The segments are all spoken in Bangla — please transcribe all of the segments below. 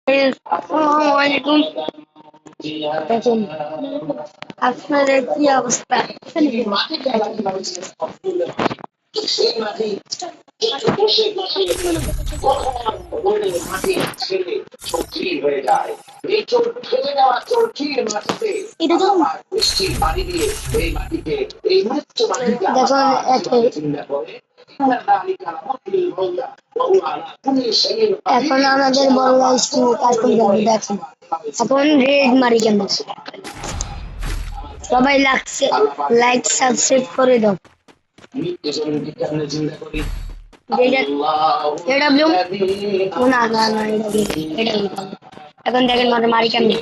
আসসালামু আলাইকুম। দেখুন আপনাদের কি অবস্থা? এটা তো এখন আমাদের বড় স্কুল কাজ করে যাবে দেখেন। এখন রেড মারি কেন? সবাই লাইক সাবস্ক্রাইব করে দাও। এখন দেখেন মানে মারি কেমনি।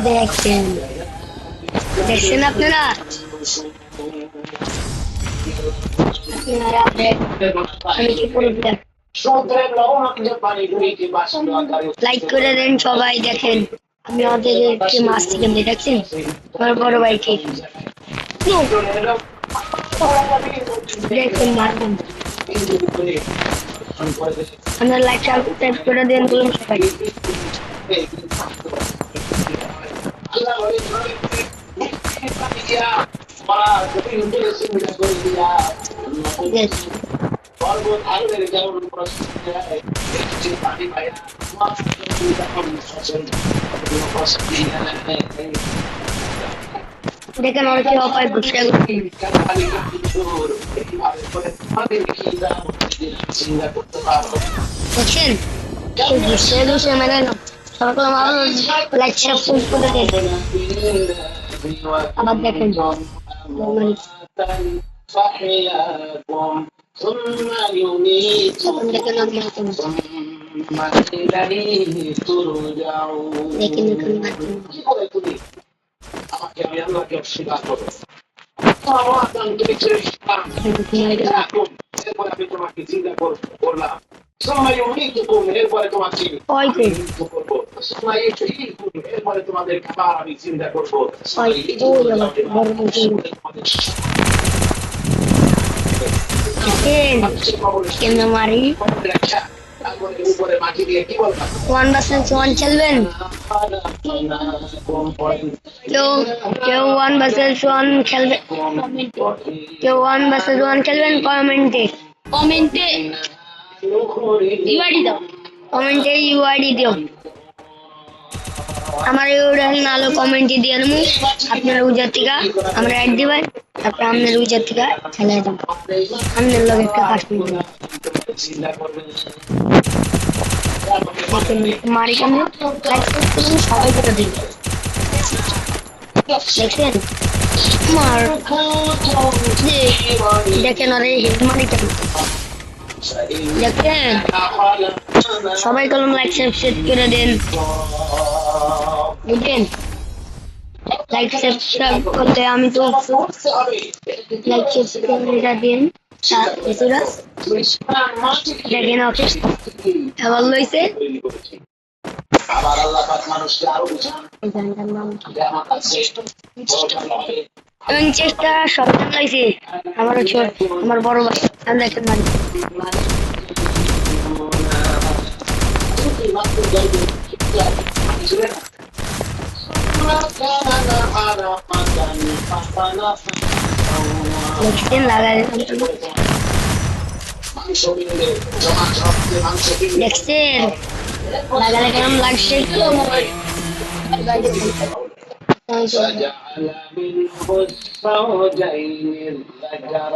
দেখছেন দেখছেন আপনারা লাইক করে দেন সবাই। দেখেন আমি ওদেরকে মারছি কেমনি দেখছেন আমার বড় ভাইকে। দেখেন মারবেন আপনারা লাইক সাবস্ক্রাইব করে দেন বলুন সবাই। দেখেন ওরা কি অপায় বসে দেখছেন বসে বসে মেলে না সবাই লাইক সাবস্ক্রাইব করে দেন। আবার দেখেন কেমন মারি 1 vs 1 খেলবেন? কেউ 1 vs 1 খেলবে? কেউ 1 vs 1 খেলবেন? কমেন্টে ইউআইডি দাও। কমেন্টে ইউআইডি দিও। আমার ইউআইডি নালো কমেন্টে দিয়ে দেবো। আপনার উজার থেকে আমরা অ্যাড দিবেন, তারপর আপনার উজার থেকে খেলাই দেব। আপনার লগে একটা কাশ্মীর মারি কেমন লাইক করুন সবাই করে দিন। দেখছেন মার দেখেন আরে হিট মারি কেমন দেখছেন। সবাই কলম লাইক সাবস্ক্রাইব করে দেন। বুঝলেন লাইক সাবস্ক্রাইব করতে আমি তো লাইক সাবস্ক্রাইব দিন। দেখেন ওকে আবার লইছে চেষ্টা সব লাইছে আমার ছোট আমার বড় ভাই দেখেন লাগাই দেখছেন লাগালে কেমন লাগছে।